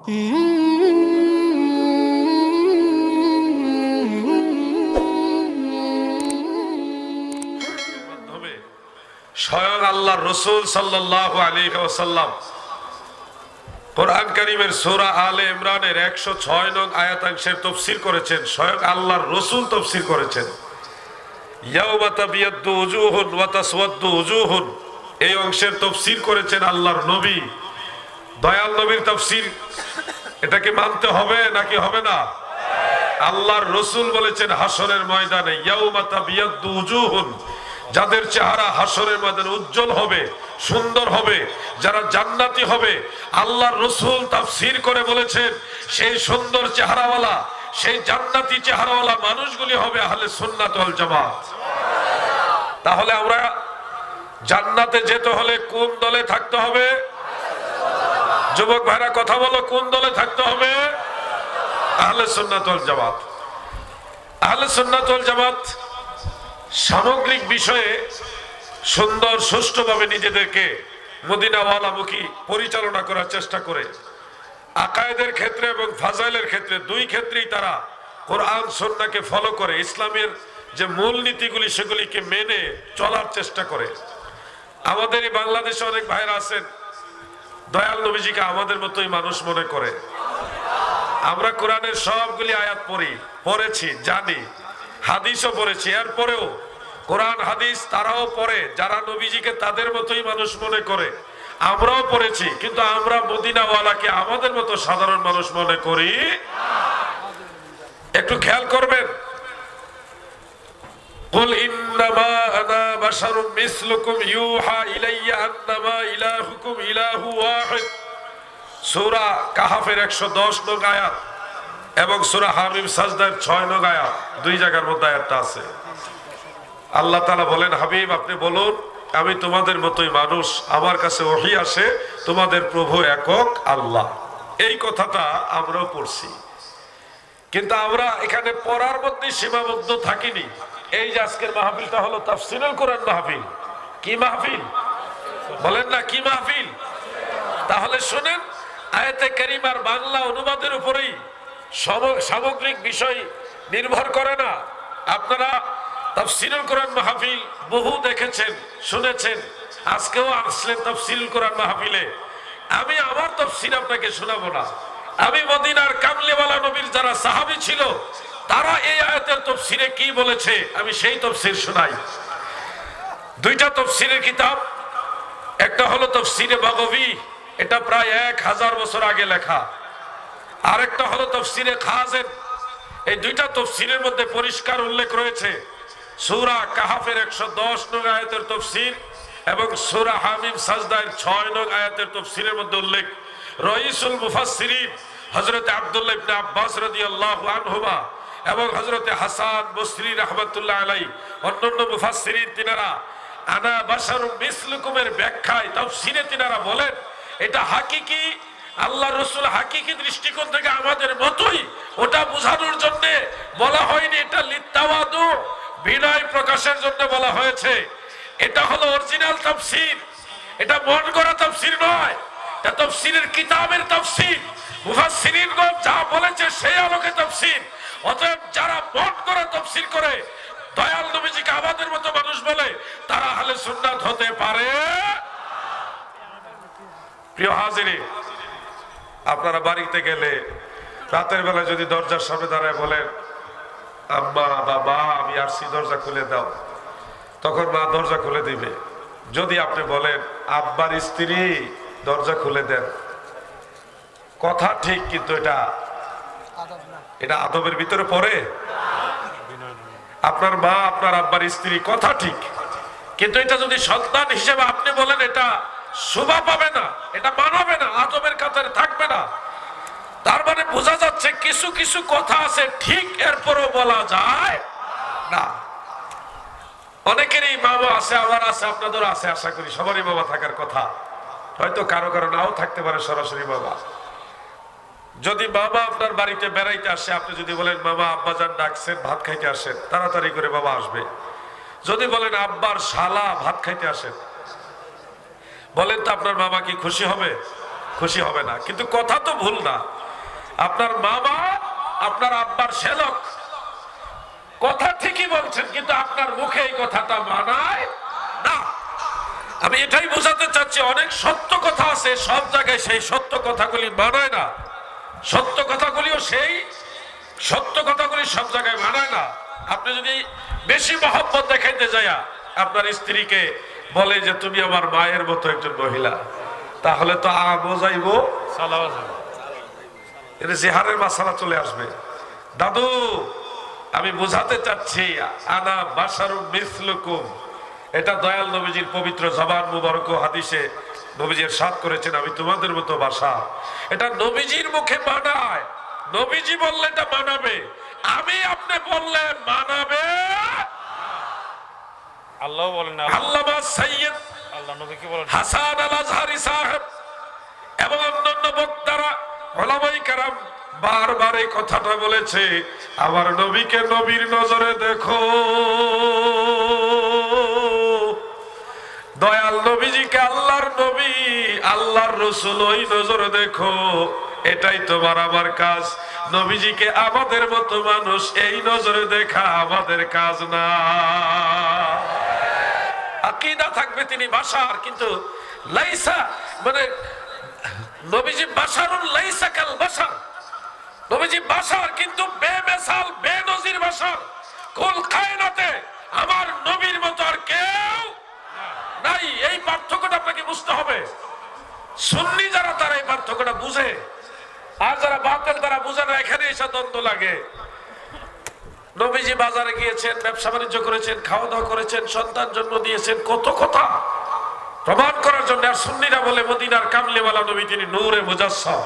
স্বয়ং আল্লাহর রাসূল সাল্লাল্লাহু আলাইহি ওয়াসাল্লাম কোরআন কারীমের সূরা আলে ইমরানের 106 নং আয়াতাংশের তাফসীর করেছেন। স্বয়ং আল্লাহর রাসূল তাফসীর করেছেন। ইয়াউমা তাবিয়াদ্দু উজুহুন ওয়া তাসওয়াদ্দু উজুহুন, এই অংশের তাফসীর করেছেন আল্লাহর নবী, দয়াল নবীর তাফসীর। এটাকে মানতে হবে নাকি হবে না? আল্লাহর রাসূল বলেছেন হাসরের ময়দানে ইয়াউমা তাবিয়াদ্দু উজুহুন, যাদের চেহারা হাসরের ময়দানে উজ্জ্বল হবে, সুন্দর হবে, যারা জান্নাতি হবে, আল্লাহর রাসূল তাফসীর করে বলেছেন সেই সুন্দর চেহারাওয়ালা, সেই জান্নাতি চেহারাওয়ালা মানুষগুলি হবে আহলে সুন্নাত ওয়াল জামাত। তাহলে আমরা জান্নাতে যেতে হলে কোন দলে থাকতে হবে? যুবক ভাইরা কথা বলো, কোন দলে থাকতে হবে? আহলে সুন্নাত ওয়াল জামাত। আহলে সুন্নাত ওয়াল জামাত সামগ্রিক বিষয়ে সুন্দর সুষ্ঠুভাবে নিজেদেরকে মদিনাওয়ালামুখী পরিচালনা করার চেষ্টা করে। আকায়েদের ক্ষেত্রে এবং ফাজাইলের ক্ষেত্রে দুই ক্ষেত্রেই তারা কোরআন সুন্নাহকে ফলো করে, ইসলামের যে মূল নীতিগুলি সেগুলিকে মেনে চলার চেষ্টা করে। আমাদেরই বাংলাদেশে অনেক ভাইরা আছেন দয়াল নবীজিকে আমাদের মতোই মানুষ মনে করে। আমরা কোরআনের সবগুলি আয়াত পড়েছি, জানি, হাদিসও পড়েছি, এরপরেও কোরআন হাদিস তারাও পড়ে যারা নবীজিকে তাদের মতোই মানুষ মনে করে। আমরাও পড়েছি, কিন্তু আমরা মদিনাওয়ালাকে আমাদের মতো সাধারণ মানুষ মনে করি। একটু খেয়াল করবেন, কুল ইন্নামা আনা বাশারুম মিসলুকুম ইউহা ইলাইয়া আন্নামা ইলাহুকুম ইলাহু ওয়াহিদ, সূরা কাহাফের 110 নং আয়াত এবং সূরা হামিম সাজদার 6 নং আয়াত, দুই জায়গার মধ্যে আয়াতটা আছে। আল্লাহ তাআলা বলেন, হাবিব আপনি বলুন আমি তোমাদের মতোই মানুষ, আমার কাছে ওহী আসে, তোমাদের প্রভু একক আল্লাহ। এই কথাটা আমরাও পড়ছি, কিন্তু আমরা এখানে পড়ার মধ্যে সীমাবদ্ধ থাকিনি। এই যে আজকের মাহফিলটা হলো তাফসীরুল কোরআন মাহফিল। কি মাহফিল বলেন না? কি মাহফিল? তাহলে শুনেন, আয়াতে কারিমার বাংলা অনুবাদের উপরেই সামগ্রিক বিষয় নির্ভর করে না। আপনারা তাফসীরুল কোরআন মাহফিল বহু দেখেছেন, শুনেছেন, আজকেও আসলেন তাফসীরুল কোরআন মাহফিলে। আমি আমার তাফসীর আপনাকে শোনাবো না, আমি মদিনার কামলিওয়ালা নবীর যারা সাহাবী ছিল তারা এই আয়াতের তাফসীরে কি বলেছে আমি সেই তাফসীর শোনাই। দুইটা তাফসীরের কিতাব, একটা হলো তাফসীরে বাগবী, এটা প্রায় 1000 বছর আগে লেখা, আরেকটা হলো তাফসীরে খাজেন। এই দুইটা তাফসীরের মধ্যে পরিষ্কার উল্লেখ রয়েছে সূরা কাহাফের 110 নং আয়াতের তাফসীর এবং সূরা হামিম সাজদার 6 নং আয়াতের তাফসীরের মধ্যে উল্লেখ। রাইসুল মুফাসসিরিন হযরত আব্দুল্লাহ ইবনে আব্বাস রাদিয়াল্লাহু আনহুমা এবং হযরত হাসান বসরি রাহমাতুল্লাহ আলাইহি অন্যান্য মুফাসসিরিন তিনারা আনা বাশারুম মিসলুকুমের ব্যাখ্যায় তাফসীরে তিনারা বলেন এটা হাকিকি, আল্লাহর রাসূল হাকিকি দৃষ্টিকোণ থেকে আমাদের মতোই, ওটা বোঝানোর জন্য বলা হয়নি, এটা লিত্তাওয়াদু, বিনয় প্রকাশের জন্য বলা হয়েছে। এটা হলো অরিজিনাল তাফসীর, এটা মন গড়া তাফসীর নয়, এটা তাফসীরের কিতাবের তাফসীর। মুফাসসিরিনগণ যা বলেছে সেই আলোকে তাফসীর। অতএব যারা মন গড়া তাফসীর করে দয়াল নবীজিকে আমাদের মতো মানুষ বলে, তারা আহলে সুন্নাত হতে পারে। প্রিয় হাজিরিন, আপনারা বাড়িতে গেলে রাতের বেলা যদি দরজার সামনে দাঁড়ায় বলেন আম্মা বাবা আমি আসছি দরজা খুলে দাও, তখন মা দরজা খুলে দিবে। যদি আপনি বলেন আব্বার স্ত্রী দরজা খুলে দেন, কথা ঠিক, কিন্তু এটা আদবের ভিতরে পড়ে। আপনার মা আপনার আব্বার স্ত্রী, কথা ঠিক, কিন্তু এটা যদি সন্তান হিসেবে আপনি বলেন এটা শোভা পাবে না, এটা মানাবে না, আদবের কাতারে থাকবে না। তার মানে বোঝা যাচ্ছে কিছু কিছু কথা আছে ঠিক, এরপরও বলা যায় না। অনেকেরই বাবা আছে, আমার আছে, আপনাদের আছে, আশা করি সবারই বাবা থাকার কথা, হয়তো কারো কারো নাও থাকতে পারে সরাসরি বাবা। যদি বাবা আপনার বাড়িতে বেড়াইতে আসে, আপনি যদি বলেন মামা আব্বাজান ডাকছেন ভাত খাইতে আসেন, তাড়াতাড়ি করে বাবা আসবে। যদি বলেন আব্বার শালা ভাত খাইতে আসেন, বলেন তো আপনার মামা কি খুশি হবে? খুশি হবে না, কিন্তু কথা তো ভুল না। আপনার মামা আপনার আব্বার শ্যালক, কথা ঠিকই বলছেন, কিন্তু আপনার মুখে এই কথাটা মানায় না। আমি এটাই বোঝাতে চাচ্ছি, অনেক সত্য কথা আছে, সব জায়গায় সেই সত্য কথাগুলি মানায় না। সত্য কথাগুলিও সেই সত্য কথাগুলি সব জায়গায় মানায় না। আপনি যদি বেশি মহব্বত দেখাইতে যায়া আপনার স্ত্রীকে বলে যে তুমি আমার মায়ের মতো একজন মহিলা, তাহলে তো বোঝাইবো এটা জিহারের মাসালা চলে আসবে। দাদু আমি বুঝাতে চাচ্ছি, আনা বাশারুম মিসলুকুম, এটা দয়াল নবীজির পবিত্র জবান মুবারক হাদিসে নবীজি ইরশাদ করেছেন, আমি তোমাদের মতো বাশা। এটা নবীজির মুখে মানায়, নবীজি বললে এটা মানাবে, আমি আপনি বললে মানাবে। আল্লাহ বলেন না, আল্লামা সাইয়্যিদ আল্লাহ নবী কি বলেন, হাসান আল আজহারি সাহেব এবং অন্যান্য বক্তারা উলামায়ে কেরাম বারবার এই কথাটা বলেছে, আমার নবীকে নবীর নজরে দেখো, দয়াল নবীজিকে আল্লাহর নবী আল্লাহর রাসূল ওই নজরে দেখো। এটাই তোমার আমার কাজ। নবীজিকে আমাদের মতো মানুষ এই নজরে দেখা আমাদের কাজ না। আকীদা থাকবে তিনি বাশার, কিন্তু লাইসা মানে নবীজি বাশারুন লাইসা কাল বাশার, নবীজি বাশার কিন্তু বেমিসাল বেনজির বাশার। কুল কায়নাতে আমার নবীর মতো আর কেউ নাই। এই পার্থক্যটা আপনাকে বুঝতে হবে। সুন্নি যারা তারা এই পার্থক্যটা বুঝে, আর যারা বাতিল তারা বুঝে না। এখানে এসে দ্বন্দ্ব লাগে। নবীজি বাজারে গিয়েছেন, ব্যবসা বাণিজ্য করেছেন, খাওয়া দাওয়া করেছেন, সন্তান জন্ম দিয়েছেন, কত কথা প্রমাণ করার জন্য। আর সুন্নিরা বলে মদিনার কামলিওয়ালা নবী তিনি নূরে মুজাসসাম,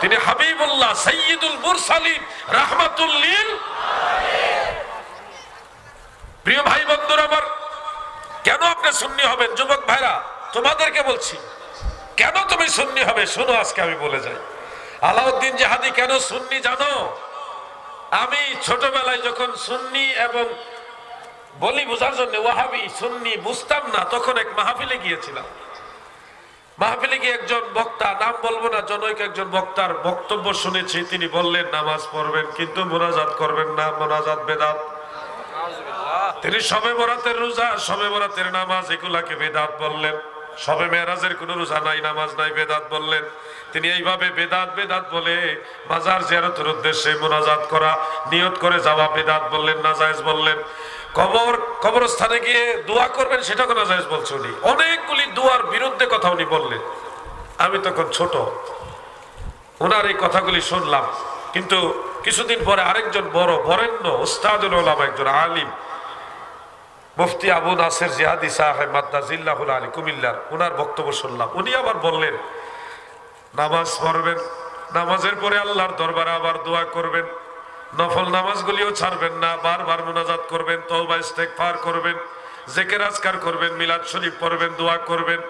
তিনি হাবিবুল্লাহ সাইয়্যিদুল মুরসালিন রাহমাতুল লিল আলামিন। প্রিয় ভাই বন্ধুরা আমার, কেন আপনি সুন্নি হবেন? যুবক ভাইরা তোমাদেরকে বলছি, কেন তুমি সুন্নি হবে শোনো, আজকে আমি বলে যাই। আলাউদ্দিন জাহাদি কেন সুন্নি জানো? আমি ছোটবেলায় যখন সুন্নি এবং বলি বোঝার জন্য ওয়াহাবি সুন্নি বুঝতাম না, তখন এক মাহফিলে গিয়েছিলাম। মাহফিলে গিয়ে একজন বক্তা, নাম বলবো না, জনৈক একজন বক্তার বক্তব্য শুনেছি। তিনি বললেন নামাজ পড়বেন কিন্তু মোনাজাত করবেন না, মোনাজাত বেদাত। তিনি শবে বরাতের রোজা, শবে বরাতের নামাজ এগুলাকে বেদাত বললেন। শবে মেরাজের কোনো রোজা নাই, নামাজ নাই, বেদাত বললেন। তিনি এইভাবে বেদাত বেদাত বলে মাজার জিয়ারতের উদ্দেশ্যে মোনাজাত করা, নিয়ত করে যাওয়া বেদাত বললেন, নাজায়েজ বললেন। কবরস্থানে গিয়ে দোয়া করবেন সেটাকে নাজায়েজ বলছে উনি। অনেকগুলি দোয়ার বিরুদ্ধে কথা উনি বললেন। আমি তখন ছোট, ওনার এই কথাগুলি শুনলাম। কিন্তু কিছুদিন পরে আরেকজন বড় বরেণ্য উস্তাদুল উলামা, একজন আলিম, মুফতি আবু নাসির জিহাদি সাহেব মাদ্দাজিল্লাহুল আলী কুমিল্লার, ওনার বক্তব্য শুনলাম। উনি আবার বললেন নামাজ পড়বেন, নামাজের পরে আল্লাহর দরবারে আবার দোয়া করবেন, নফল নামাজগুলিও ছাড়বেন না, বারবার মুনাজাত করবেন, তওবা ইস্তেগফার করবেন, জিকির আজকার করবেন, মিলাদ শরীফ পড়বেন, দোয়া করবেন,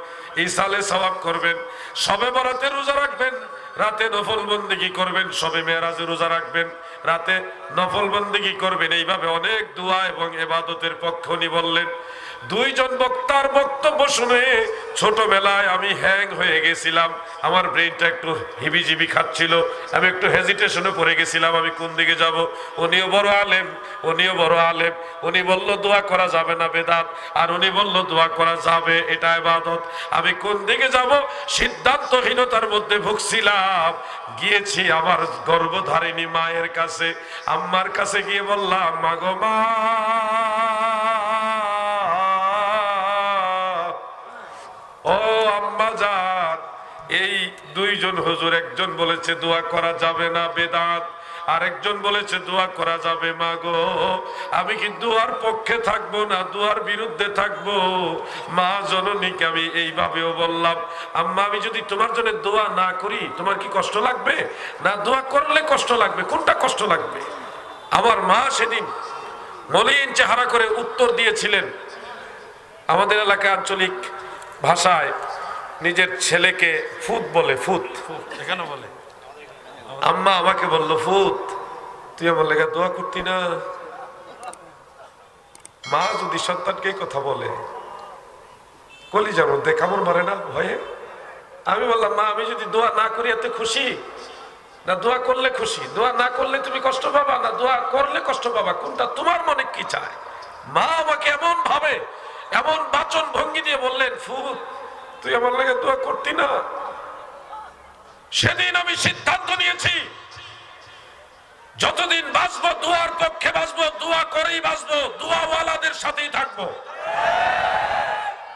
ইসালে সওয়াব করবেন, শবে বরাতে রোজা রাখবেন, রাতে নফল বন্দেগী করবেন, শবে মেরাজে রোজা রাখবেন, রাতে নফল বন্দেগী করবেন। এইভাবে অনেক দোয়া এবং ইবাদতের পক্ষ উনি বললেন। দুইজন বক্তার বক্তব্য শুনে ছোটবেলায় আমি হ্যাং হয়ে গেছিলাম, আমার ব্রেনটা একটু হিবিজিবি খাচ্ছিল, আমি একটু হেজিটেশনে পড়ে গেছিলাম আমি কোন দিকে যাব। উনিও বড় আলেম, উনিও বড় আলেম। উনি বলল দোয়া করা যাবে না, বেদাত, আর উনি বলল দোয়া করা যাবে, এটা ইবাদত। আমি কোন দিকে যাব সিদ্ধান্তহীনতার মধ্যে ভুগছিলাম। গিয়েছি আমার গর্ভধারিণী মায়ের কাছে, আম্মার কাছে গিয়ে বললাম মা গো মা, ও আম্মা জান, এই দুইজন হুজুর, একজন বলেছে দোয়া করা যাবে না, বেদাত, আরেকজন বলেছে দোয়া করা যাবে। মা গো, আমি কি দোয়ার পক্ষে থাকবো না দোয়ার বিরুদ্ধে থাকবো? মা জননীকে আমি এইভাবেও বললাম, আম্মা আমি যদি তোমার জন্য দোয়া না করি তোমার কি কষ্ট লাগবে? না দোয়া করলে কষ্ট লাগবে, কোনটা কষ্ট লাগবে? আমার মা সেদিন মলিন চেহারা করে উত্তর দিয়েছিলেন। আমাদের এলাকায় আঞ্চলিক ভাষায় নিজের ছেলেকে ফুত বলে, ফুত এখানে বলে। আম্মা আমাকে বললো ফুত তুই আমার লেগে দোয়া করতি না। মা যদি সন্তানকে কথা বলে কলিজার মধ্যে কামড় মারে না ভয়ে? আমি বললাম, মা আমি যদি দোয়া না করি এতে খুশি, না দোয়া করলে খুশি? দোয়া না করলে তুমি কষ্ট পাবা, না দোয়া করলে কষ্ট পাবা? কোনটা তোমার মনে কি চায়? মা আমাকে এমন ভাবে, এমন বাচন ভঙ্গি দিয়ে বললেন, ফুত তুই আমার লাগে দোয়া করতি না? সেদিন আমি সিদ্ধান্ত নিয়েছি, যতদিন বাঁচবো দোয়ার পক্ষে বাঁচবো, দোয়া করেই বাঁচবো, দোয়াওয়ালাদের সাথেই থাকবো।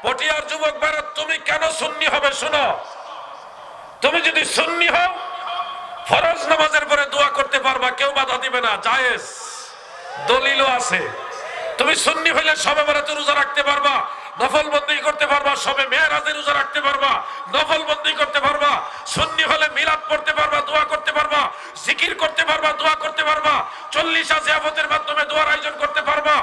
পটিয়ার যুবক ভাইরা, তুমি কেন সুন্নি হবে শোনো। তুমি যদি সুন্নি হও, ফরজ নামাজের পরে দোয়া করতে পারবা, কেউ বাধা দিবে না, জায়েজ, দলিলও আছে। তুমি সুন্নি হইলে সবে বরাতে রোজা রাখতে পারবা, নফল বন্দি করতে পারবা, সবে মেরাজে রোজা রাখতে পারবা, নফল বন্দি করতে পারবা। সুন্নি হলে মিলাদ পড়তে পারবা, দোয়া করতে পারবা, জিকির করতে পারবা, দোয়া করতে পারবা, 40 জিয়াফতের মাধ্যমে দোয়ার আয়োজন করতে পারবা।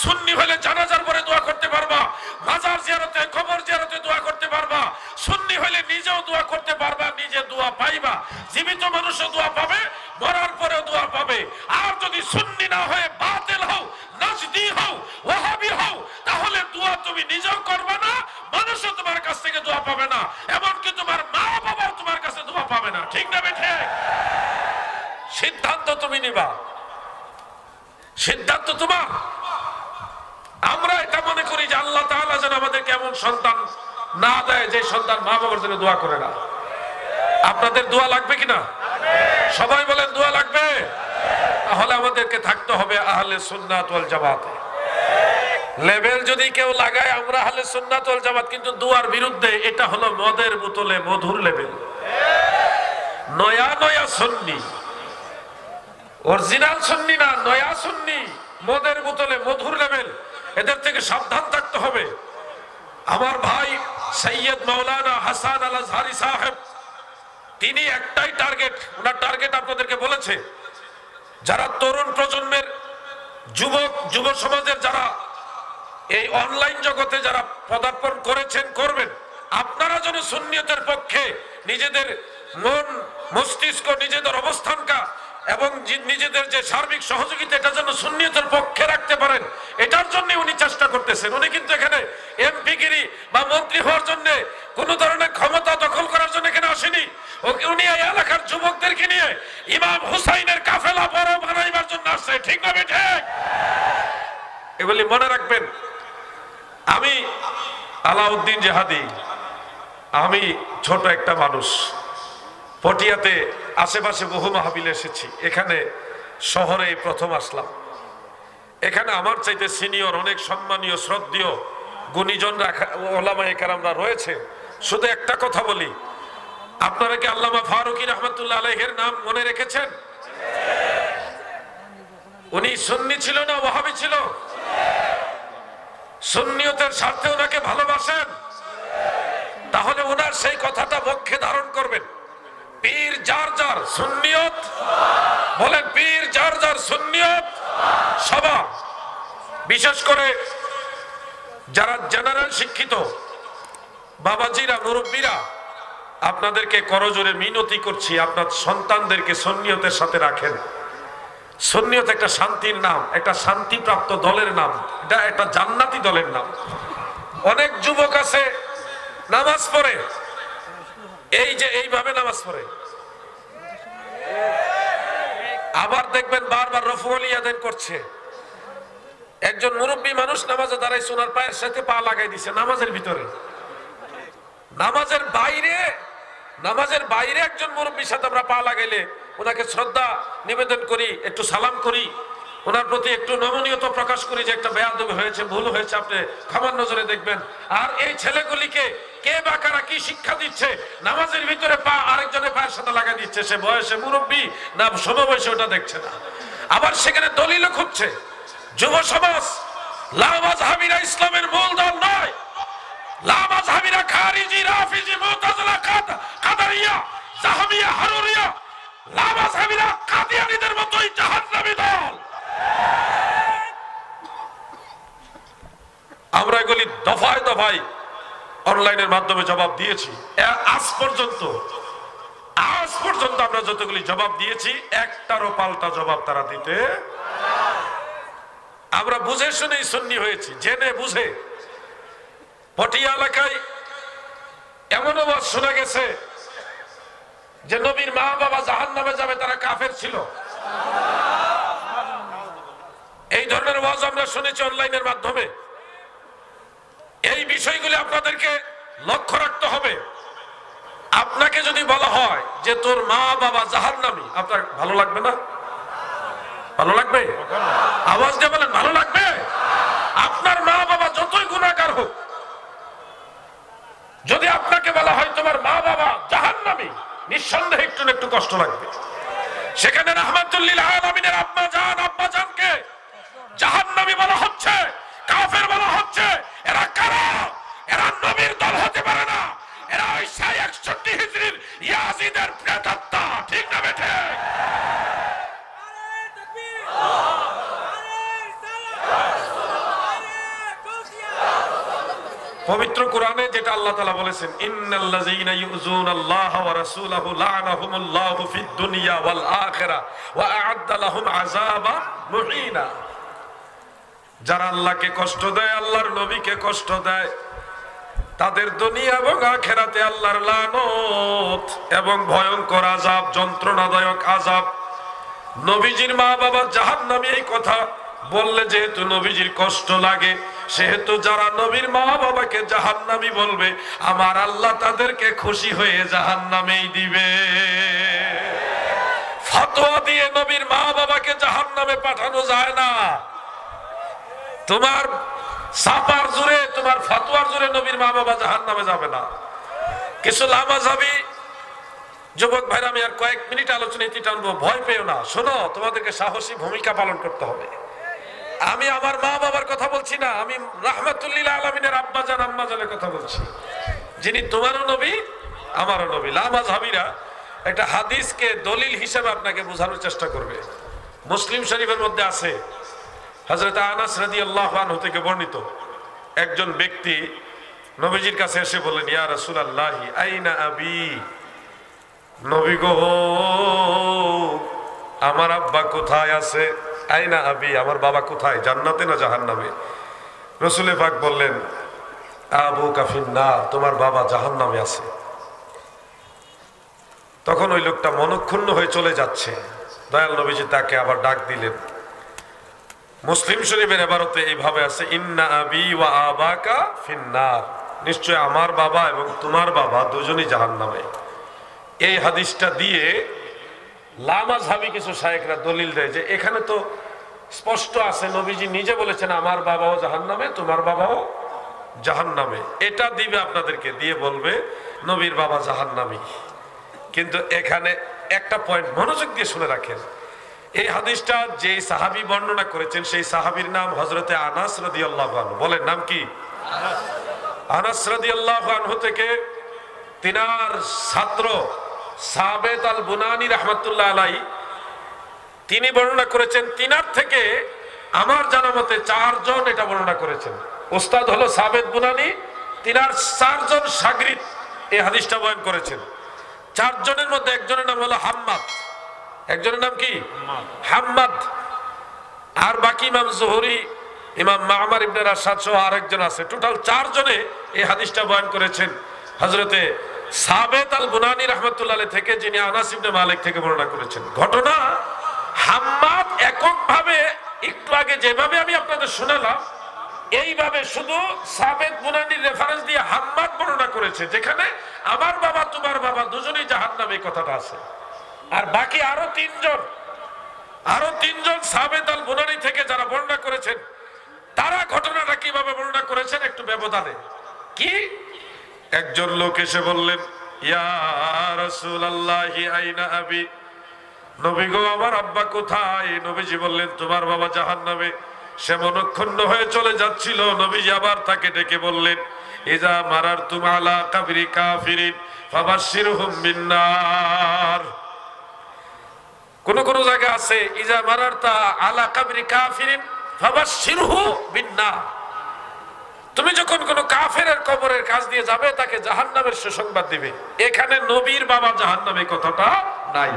সুন্নি হলে জানাজার পরে দোয়া করতে পারবা, মাজার জিয়ারতে, কবর জিয়ারতে দোয়া করতে পারবা। সুন্নি হলে নিজেও দোয়া করতে পারবা, নিজে দোয়া পাইবা। জীবিত মানুষও দোয়া পাবে, মরার পরেও দোয়া পাবে। আর যদি সুন্নি না হয়ে বাতিল হও, নাজদি হও, ওয়াহাবি হও, তাহলে দোয়া তুমি নিজেও করবে না, মানুষও তোমার কাছ থেকে দোয়া পাবে না, এমনকি তোমার মা বাবাও তোমার কাছে দোয়া পাবে না। ঠিক না বেঠে? সিদ্ধান্ত তুমি নিবা, সিদ্ধান্ত তোমার। আমরা এটা মনে করি যে আল্লাহ তাআলা যেন আমাদেরকে এমন সন্তান না দেয় যে সন্তান মা বাবার জন্য দোয়া করে না। আপনাদের দোয়া লাগবে কিনা? সবাই বলেন দোয়া লাগবে। তাহলে আমাদেরকে থাকতে হবে আহলে সুন্নাত ওয়াল জামাতে। লেভেল যদি কেউ লাগায় আমরা আহলে সুন্নাত ওয়াল জামাত, কিন্তু দোয়ার বিরুদ্ধে, এটা হলো মদের বোতলে মধুর লেভেল। নয়া নয়া সুন্নি, অরিজিনাল সুন্নি না, নয়া সুন্নি, মদের বোতলে মধুর লেভেল। এদের থেকে সাবধান থাকতে হবে। আমার ভাই সৈয়দ মাওলানা হাসান আল আজহারি সাহেব, তিনি একটাই টার্গেট, ওনার টার্গেট আপনাদেরকে বলেছে, যারা তরুণ প্রজন্মের যুব সমাজের যারা এই অনলাইন জগতে যারা পদার্পণ করেছেন, করবেন, আপনারা যেন সুন্নিয়তের পক্ষে নিজেদের মন মস্তিষ্ক, নিজেদের অবস্থানকা এবং নিজেদের যে সার্বিক সহযোগিতা, এটা যেন সুন্নিয়তের পক্ষে রাখতে পারেন, এটার জন্য উনি চেষ্টা করতেছেন। উনি কিন্তু এখানে এমপিগিরি বা মন্ত্রী হওয়ার জন্য, কোন ধরনের ক্ষমতা দখল করার জন্য এখানে আসেনি। উনি এই এলাকার যুবকদেরকে নিয়ে ইমাম হুসাইনের কাফেলা বড় বানাইবার জন্য আসছে। ঠিক না বেঠে? এগুলি মনে রাখবেন। আমি আলাউদ্দিন জেহাদি, আমি ছোট একটা মানুষ, পটিয়াতে আশেপাশে বহু মাহফিলে এসেছি, এখানে শহরে প্রথম আসলাম। এখানে আমার চাইতে সিনিয়র অনেক সম্মানীয় শ্রদ্ধেয় গুণীজনরা, ওলামায়ে কেরামরা রয়েছে। শুধু একটা কথা বলি, আপনারা কি আল্লামা ফারুকী রহমাতুল্লাহ আলাইহির নাম মনে রেখেছেন? উনি সুন্নি ছিল না ওয়াহাবি ছিল? সুন্নিয়তের স্বার্থে ওনাকে ভালোবাসেন? তাহলে ওনার সেই কথাটা বক্ষে ধারণ করবেন। পীর যার যার সুন্নিয়ত, বলেন পীর যার যার সুন্নিয়ত সভা। বিশেষ করে যারা জেনারেল শিক্ষিত বাবাজিরা, মুরব্বীরা, আপনাদেরকে করজোরে মিনতি করছি, আপনার সন্তানদেরকে সুন্নিয়তের সাথে রাখেন। সুন্নিয়ত একটা শান্তির নাম, একটা শান্তিপ্রাপ্ত দলের নাম, এটা একটা জান্নাতি দলের নাম। অনেক যুবক আছে নামাজ পড়ে, এই যে এইভাবে নামাজ পড়ে, আবার দেখবেন বারবার রফুল ইয়াদান করছে। একজন মুরব্বী মানুষ নামাজে দাঁড়ায়, সোনার পায়ের সাথে পা লাগাই দিছে নামাজের ভিতরে। নামাজের বাইরে একজন মুরব্বীর সাথে আমরা পা লাগাইলে ওনাকে শ্রদ্ধা নিবেদন করি, একটু সালাম করি, ওনার প্রতি একটু নমনীয়তা প্রকাশ করি যে একটা বেয়াদবি হয়েছে, ভুল হয়েছে, আপনি ক্ষমার নজরে দেখবেন। আর এই ছেলেগুলিকে কে বা কারা কি শিক্ষা দিচ্ছে? নামাজের ভিতরে পা আরেকজনের পায়ের সাথে লাগা দিচ্ছে। সে বয়সে মুরব্বী না সমবয়সে, ওটা দেখছে না। আবার সেখানে দলিল খুঁজছে। যুব সমাজ, লামাযহাবীরা ইসলামের মূল দল নয়। লামাযহাবীরা খারিজি, রাফিজি, মুতাজিলা, কাদারিয়া, জাহমিয়া, হারুরিয়া। লামাযহাবীরা কাদিয়ানীদের মতোই জাহান্নামী দল। আমরা এগুলি দফায় দফায় অনলাইনের মাধ্যমে জবাব দিয়েছি। আজ পর্যন্ত আমরা যতগুলি জবাব দিয়েছি, একটারও পাল্টা জবাব তারা দিতে। আমরা বুঝে শুনেই সুন্নি হয়েছি, জেনে বুঝে। পটিয়া এলাকায় এমন ওয়াজ শোনা গেছে যে নবীর মা বাবা জাহান্নামে যাবে, তারা কাফের ছিল। এই ধরনের ওয়াজ আমরা শুনেছি অনলাইনের মাধ্যমে। এই বিষয়গুলি আপনাদেরকে লক্ষ্য রাখতে হবে। আপনাকে যদি বলা হয় যে তোর মা বাবা জাহান্নামী, আপনার ভালো লাগবে না? ভালো লাগবে? আওয়াজ দিয়ে বলেন, ভালো লাগবে? আপনার মা বাবা যতই গুনাহগার হোক, যদি আপনাকে বলা হয় তোমার মা বাবা জাহান্নামী, নিঃসন্দেহে একটু না একটু কষ্ট লাগবে। সেখানে রাহমাতুল লিল আলামিনের আব্বা জানকে জাহান্নামী বলা হচ্ছে, কাফের বলা হচ্ছে। এরা কারা? এরা নবীর দল হতে পারে না। এরা ওই 61 হিজরির ইয়াজিদের প্রেতাত্মা। ঠিক না বেঠে? পবিত্র কোরআনে যেটা আল্লাহ তাআলা বলেছেন, ইন্নাল্লাযীনা ইউযুনাল্লাহা ওয়া রাসূলাহু লা'নাহুমুল্লাহু ফিদ দুনিয়া ওয়াল আখিরাহ ওয়া আ'আদ্দা লাহুম আযাবান মুহিনা। যারা আল্লাহকে কষ্ট দেয়, আল্লাহর নবীকে কষ্ট দেয়, তাদের দুনিয়া এবং আখিরাতে আল্লাহর লানত এবং ভয়ঙ্কর আযাব, যন্ত্রণাদায়ক আযাব। নবীজির মা বাবা জাহান্নামী, এই কথা বললে যেহেতু নবীজির কষ্ট লাগে, সেহেতু যারা নবীর মা বাবাকে জাহান্নামী বলবে, আমার আল্লাহ তাদেরকে খুশি হয়ে জাহান্নামেই দিবে। ফতোয়া দিয়ে নবীর মা বাবাকে জাহান্নামে পাঠানো যায় না। তোমার সাপার জোরে, তোমার ফতোয়ার জোরে নবীর মা বাবা জাহান্নামে যাবে না। কিছু লামাযাবি যুবক ভাইরা, আমি আর কয়েক মিনিট আলোচনা ইতি টানবো, ভয় পেও না। শোনো, তোমাদেরকে সাহসী ভূমিকা পালন করতে হবে। আমি আমার মা বাবার কথা বলছি না, আমি রাহমাতুল লিল আলামিনের আব্বা জান আম্মা জানের কথা বলছি, যিনি তোমারও নবী আমারও নবী। লামাযাবিরা একটা হাদিসকে দলিল হিসেবে আপনাকে বোঝানোর চেষ্টা করবে। মুসলিম শরীফের মধ্যে আছে, হযরত আনাস রাদিয়াল্লাহু আনহু থেকে বর্ণিত, একজন ব্যক্তি নবীজির কাছে এসে বললেন, ইয়া রাসূলুল্লাহ আইনা আবি, নবী গো আমার আব্বা কোথায় আছে? আইনা আবি, আমার বাবা কোথায়, জান্নাতে না জাহান্নামে? রাসূল পাক বললেন, আবু কাফিন্নার, তোমার বাবা জাহান্নামে আছে। তখন ওই লোকটা মনক্ষুণ্ণ হয়ে চলে যাচ্ছে। দয়াল নবীজি তাকে আবার ডাক দিলেন। মুসলিম শরীফের ইবারতে এইভাবে আছে, ইন্না আবি ওয়া আবাকা ফিন্নার, নিশ্চয় আমার বাবা এবং তোমার বাবা দুজনই জাহান্নামে। এই হাদিসটা দিয়ে লামাযহাবী কিছু শায়েখরা দলিল দেয় যে এখানে তো স্পষ্ট আছে, নবীজি নিজে বলেছেন আমার বাবাও জাহান্নামে, তোমার বাবাও জাহান্নামে। এটা দিবে আপনাদেরকে, দিয়ে বলবে নবীর বাবা জাহান্নামী। কিন্তু এখানে একটা পয়েন্ট মনোযোগ দিয়ে শুনে রাখেন। এই হাদিসটা যে সাহাবী বর্ণনা করেছেন, সেই সাহাবীর নাম হযরতে আনাস রাদিয়াল্লাহু আনহু। বলেন নাম কি? আনাস রাদিয়াল্লাহু আনহু থেকে তিনার ছাত্র সাবেত আল বুনানি রাহমাতুল্লাহ আলাইহি, তিনি বর্ণনা করেছেন। তিনার থেকে আমার জানা মতে 4 জন এটা বর্ণনা করেছেন। ওস্তাদ হলো সাবেত বুনানি, তিনার 4 জন শাগরিদ এই হাদিসটা বয়ান করেছেন। 4 জনের মধ্যে একজনের নাম হলো হাম্মাদ। একজনের নাম কি? হাম্মাদ। আর বাকি ইমাম জুহরি, ইমাম মা'মার ইবনে রাশাদ সহ আরেকজন আছে। টোটাল 4 জনে এই হাদিসটা বয়ান করেছেন হযরতে সাবেত আল বুনানি রাহমাতুল্লাহ আলাইহি থেকে, যিনি আনাস ইবনে মালিক থেকে বর্ণনা করেছেন। ঘটনা, হাম্মাদ এককভাবে একটু আগে যেভাবে আমি আপনাদের শোনালাম, এইভাবে শুধু সাবেত বুনানির রেফারেন্স দিয়ে হাম্মাদ বর্ণনা করেছে, যেখানে আমার বাবা তোমার বাবা দুজনেই জাহান্নামে কথাটা আছে। আর বাকি আরো 3 জন সাবেত আল বুনানি থেকে যারা বর্ণনা করেছেন, তারা ঘটনাটা কিভাবে বর্ণনা করেছেন একটু ব্যবধানে। কি? একজন লোক এসে বললেন, ইয়া রাসূলুল্লাহ আইনা আবি, নবী গো আমার আব্বা কোথায়? নবীজি বললেন, তোমার বাবা জাহান্নামে। সে মনক্ষুণ্ণ হয়ে চলে যাচ্ছিল। নবীজি আবার তাকে ডেকে বললেন, ইজা মারারতুম আলা কাবরি কাফিরিন ফাবাশশিরহুম বিন্নার। কোন কোন জায়গা আছে ইজা মারারতা আলা কাবরি কাফিরিন ফাবাশশিরহু বিন্নার, তুমি যখন কোন কাফেরের কবরের কাছ দিয়ে যাবে তাকে জাহান্নামের সুসংবাদ দিবে। এখানে নবীর বাবা জাহান্নামে কথাটা নাই।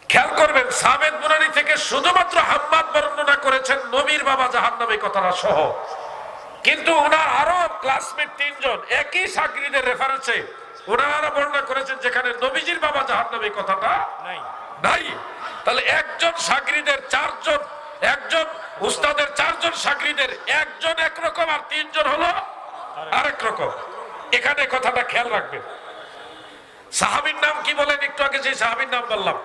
খেয়াল করবেন, সাবেত বুনানি থেকে শুধুমাত্র হাম্মাদ বর্ণনা করেছেন নবীর বাবা জাহান্নামে কথাটা সহ। কিন্তু ওনার আরো ক্লাসমেট তিনজন একই সাগরিদের রেফারেন্সে ওনারা বর্ণনা করেছেন যেখানে নবীজির বাবা জাহান্নামী কথাটা নাই। তাহলে একজন সাগরিদের চারজন, একজন উস্তাদের চারজন সাগরিদের একজন একরকম আর তিনজন হলো আরেক রকম। এখানে কথাটা খেয়াল রাখবেন। সাহাবীর নাম কি বলেন? একটু আগে যে সাহাবীর নাম বললাম